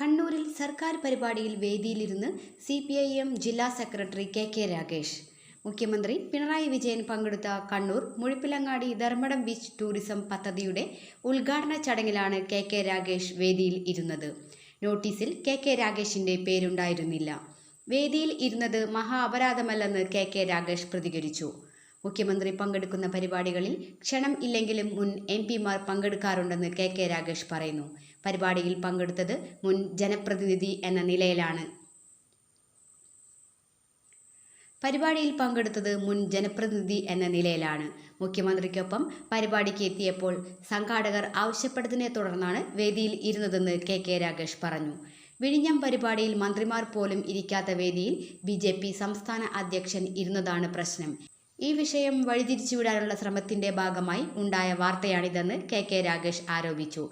കണ്ണൂരിൽ സർക്കാർ പരിപാടിയിൽ വേദിയിലിരുന്ന് CPIM ജില്ലാ സെക്രട്ടറി KK രാഗേഷ്. മുഖ്യമന്ത്രി പിണറായി വിജയൻ പങ്കെടുത്ത കണ്ണൂർ മുഴുപ്പിലങ്ങാടി ധർമ്മടം ബീച്ച് ടൂറിസം പദ്ധതിയുടെ ഉദ്ഘാടന ചടങ്ങിലാണ് KK രാഗേഷ് വേദിയിൽ ഇരുന്നത്. നോട്ടീസിൽ KK രാഗേഷിന്റെ പേരുണ്ടായിരുന്നില്ല. വേദിയിൽ ഇരുന്നത് മഹാ അപരാധമല്ലെന്ന് KK രാഗേഷ് പ്രതികരിച്ചു. മുഖ്യമന്ത്രി പങ്കെടുക്കുന്ന പരിപാടികളിൽ ക്ഷണം ഇല്ലെങ്കിലും മുൻ MP മാർ പങ്കെടുക്കാറുണ്ടെന്ന് KK രാഗേഷ് പറയുന്നു. പരിപാടിയിൽ പങ്കെടുത്തത് മുൻ ജനപ്രതിനിധി എന്ന നിലയിലാണ്. മുഖ്യമന്ത്രിക്കൊപ്പം പരിപാടിക്ക് എത്തിയപ്പോൾ സംഘാടകർ ആവശ്യപ്പെട്ടതിനെ തുടർന്നാണ് വേദിയിൽ ഇരുന്നതെന്ന് KK രാഗേഷ് പറഞ്ഞു. വിഴിഞ്ഞം പരിപാടിയിൽ മന്ത്രിമാർ പോലും ഇരിക്കാത്ത വേദിയിൽ BJP സംസ്ഥാന അധ്യക്ഷൻ ഇരുന്നതാണ് പ്രശ്നം. ഈ വിഷയം വഴിതിരിച്ചുവിടാനുള്ള ശ്രമത്തിന്റെ ഭാഗമായി ഉണ്ടായ വാർത്തയാണിതെന്ന് KK രാഗേഷ് ആരോപിച്ചു.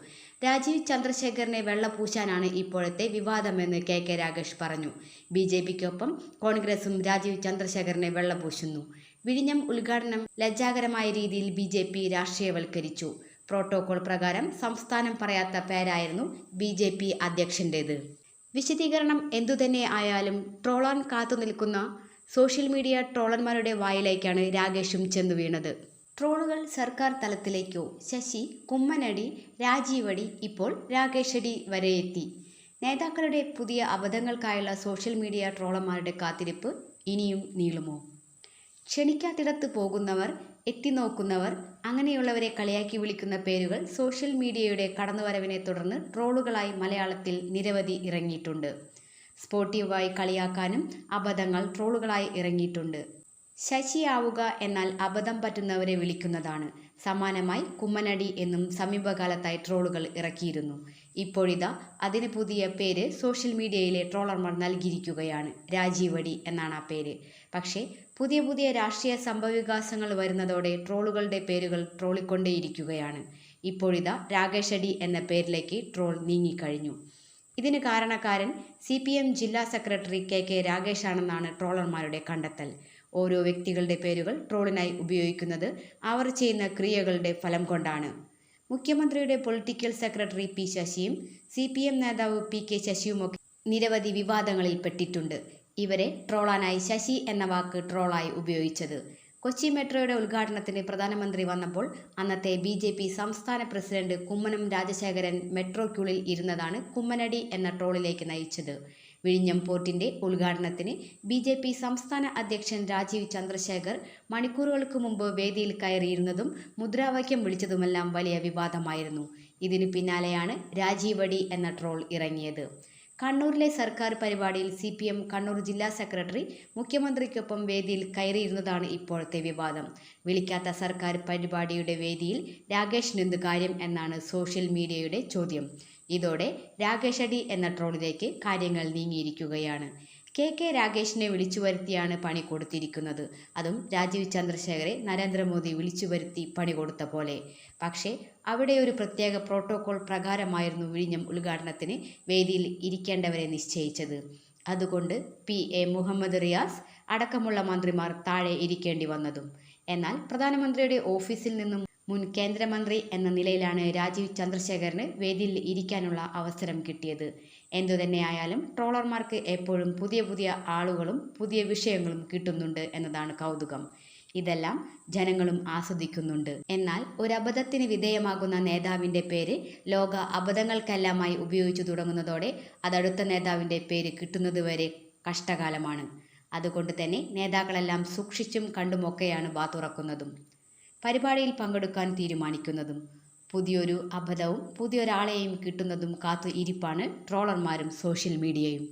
രാജീവ് ചന്ദ്രശേഖറിനെ വെള്ളപൂശാനാണ് ഇപ്പോഴത്തെ വിവാദമെന്ന് KK രാഗേഷ് പറഞ്ഞു. BJPക്കൊപ്പം കോൺഗ്രസും രാജീവ് ചന്ദ്രശേഖറിനെ വെള്ളപൂശുന്നു. വിഴിഞ്ഞം ഉദ്ഘാടനം ലജ്ജാകരമായ രീതിയിൽ BJP രാഷ്ട്രീയവൽക്കരിച്ചു. പ്രോട്ടോകോൾ പ്രകാരം സംസ്ഥാനം പറയാത്ത പേരായിരുന്നു BJP അധ്യക്ഷന്റേത്. വിശദീകരണം എന്തുതന്നെ ആയാലും ട്രോളാൻ കാത്തുനിൽക്കുന്ന സോഷ്യൽ മീഡിയ ട്രോളന്മാരുടെ വായിലേക്കാണ് രാഗേഷും ചെന്നു വീണത്. ട്രോളുകൾ സർക്കാർ തലത്തിലേക്കോ? ശശി, കുമ്മനടി, രാജീവടി, ഇപ്പോൾ രാഗേഷടി വരെ എത്തി. നേതാക്കളുടെ പുതിയ അബദ്ധങ്ങൾക്കായുള്ള സോഷ്യൽ മീഡിയ ട്രോളന്മാരുടെ കാത്തിരിപ്പ് ഇനിയും നീളുമോ? ക്ഷണിക്കാത്തിടത്ത് പോകുന്നവർ, എത്തിനോക്കുന്നവർ, അങ്ങനെയുള്ളവരെ കളിയാക്കി വിളിക്കുന്ന പേരുകൾ സോഷ്യൽ മീഡിയയുടെ കടന്നുവരവിനെ തുടർന്ന് ട്രോളുകളായി മലയാളത്തിൽ നിരവധി ഇറങ്ങിയിട്ടുണ്ട്. സ്പോർട്ടീവായി കളിയാക്കാനും അബദ്ധങ്ങൾ ട്രോളുകളായി ഇറങ്ങിയിട്ടുണ്ട്. ശശിയാവുക എന്നാൽ അബദ്ധം പറ്റുന്നവരെ വിളിക്കുന്നതാണ്. സമാനമായി കുമ്മനടി എന്നും സമീപകാലത്തായി ട്രോളുകൾ ഇറക്കിയിരുന്നു. ഇപ്പോഴിതാ അതിന് പുതിയ പേര് സോഷ്യൽ മീഡിയയിലെ ട്രോളർമാർ നൽകിയിരിക്കുകയാണ്. രാജീവടി എന്നാണ് ആ പേര്. പക്ഷേ പുതിയ രാഷ്ട്രീയ സംഭവവികാസങ്ങൾ വരുന്നതോടെ ട്രോളുകളുടെ പേരുകൾ ട്രോളിക്കൊണ്ടേയിരിക്കുകയാണ്. ഇപ്പോഴിതാ രാഗേഷടി എന്ന പേരിലേക്ക് ട്രോൾ നീങ്ങിക്കഴിഞ്ഞു. ഇതിന് കാരണക്കാരൻ CPM ജില്ലാ സെക്രട്ടറി KK രാഗേഷാണെന്നാണ് ട്രോളർമാരുടെ കണ്ടെത്തൽ. ഓരോ വ്യക്തികളുടെ പേരുകൾ ട്രോളിനായി ഉപയോഗിക്കുന്നത് അവർ ചെയ്യുന്ന ക്രിയകളുടെ ഫലം കൊണ്ടാണ്. മുഖ്യമന്ത്രിയുടെ പൊളിറ്റിക്കൽ സെക്രട്ടറി P ശശിയും CPM നേതാവ് PK ശശിയുമൊക്കെ നിരവധി വിവാദങ്ങളിൽ പെട്ടിട്ടുണ്ട്. ഇവരെ ട്രോളാനായി ശശി എന്ന വാക്ക് ട്രോളായി ഉപയോഗിച്ചത്. കൊച്ചി മെട്രോയുടെ ഉദ്ഘാടനത്തിന് പ്രധാനമന്ത്രി വന്നപ്പോൾ അന്നത്തെ BJP സംസ്ഥാന പ്രസിഡന്റ് കുമ്മനം രാജശേഖരൻ മെട്രോയ്ക്കുള്ളിൽ ഇരുന്നതാണ് കുമ്മനടി എന്ന ട്രോളിലേക്ക് നയിച്ചത്. വിഴിഞ്ഞം പോർട്ടിന്റെ ഉദ്ഘാടനത്തിന് BJP സംസ്ഥാന അധ്യക്ഷൻ രാജീവ് ചന്ദ്രശേഖർ മണിക്കൂറുകൾക്ക് മുമ്പ് വേദിയിൽ കയറിയിരുന്നതും മുദ്രാവാക്യം വിളിച്ചതുമെല്ലാം വലിയ വിവാദമായിരുന്നു. ഇതിനു പിന്നാലെയാണ് രാജീവടി എന്ന ട്രോൾ ഇറങ്ങിയത്. കണ്ണൂരിലെ സർക്കാർ പരിപാടിയിൽ CPM കണ്ണൂർ ജില്ലാ സെക്രട്ടറി മുഖ്യമന്ത്രിക്കൊപ്പം വേദിയിൽ കയറിയിരുന്നതാണ് ഇപ്പോഴത്തെ വിവാദം. വിളിക്കാത്ത സർക്കാർ പരിപാടിയുടെ വേദിയിൽ രാഗേഷിനെന്ത് കാര്യം എന്നാണ് സോഷ്യൽ മീഡിയയുടെ ചോദ്യം. ഇതോടെ രാഗേഷടി എന്ന ട്രോളിലേക്ക് കാര്യങ്ങൾ നീങ്ങിയിരിക്കുകയാണ്. KK രാഗേഷിനെ വിളിച്ചുവരുത്തിയാണ് പണി കൊടുത്തിരിക്കുന്നത്. അതും രാജീവ് ചന്ദ്രശേഖരെ നരേന്ദ്രമോദി വിളിച്ചുവരുത്തി പണി കൊടുത്ത പോലെ. പക്ഷേ അവിടെ ഒരു പ്രത്യേക പ്രോട്ടോകോൾ പ്രകാരമായിരുന്നു വിഴിഞ്ഞം ഉദ്ഘാടനത്തിന് വേദിയിൽ ഇരിക്കേണ്ടവരെ നിശ്ചയിച്ചത്. അതുകൊണ്ട് PA മുഹമ്മദ് റിയാസ് അടക്കമുള്ള മന്ത്രിമാർ താഴെ ഇരിക്കേണ്ടി വന്നതും. എന്നാൽ പ്രധാനമന്ത്രിയുടെ ഓഫീസിൽ നിന്നും മുൻ കേന്ദ്രമന്ത്രി എന്ന നിലയിലാണ് രാജീവ് ചന്ദ്രശേഖറിന് വേദിയിൽ ഇരിക്കാനുള്ള അവസരം കിട്ടിയത്. എന്തുതന്നെയായാലും ട്രോളർമാർക്ക് എപ്പോഴും പുതിയ ആളുകളും പുതിയ വിഷയങ്ങളും കിട്ടുന്നുണ്ട് എന്നതാണ് കൗതുകം. ഇതെല്ലാം ജനങ്ങളും ആസ്വദിക്കുന്നുണ്ട്. എന്നാൽ ഒരബദ്ധത്തിന് വിധേയമാകുന്ന നേതാവിൻ്റെ പേര് ലോക അബദ്ധങ്ങൾക്കെല്ലാമായി ഉപയോഗിച്ചു തുടങ്ങുന്നതോടെ അതടുത്ത നേതാവിൻ്റെ പേര് കിട്ടുന്നതുവരെ കഷ്ടകാലമാണ്. അതുകൊണ്ട് തന്നെ നേതാക്കളെല്ലാം സൂക്ഷിച്ചും കണ്ടുമൊക്കെയാണ് വാ തുറക്കുന്നതും പരിപാടിയിൽ പങ്കെടുക്കാൻ തീരുമാനിക്കുന്നതും. പുതിയൊരു അബദ്ധവും പുതിയൊരാളെയും കിട്ടുന്നതും കാത്തു ഇരിപ്പാണ് ട്രോളർമാരും സോഷ്യൽ മീഡിയയും.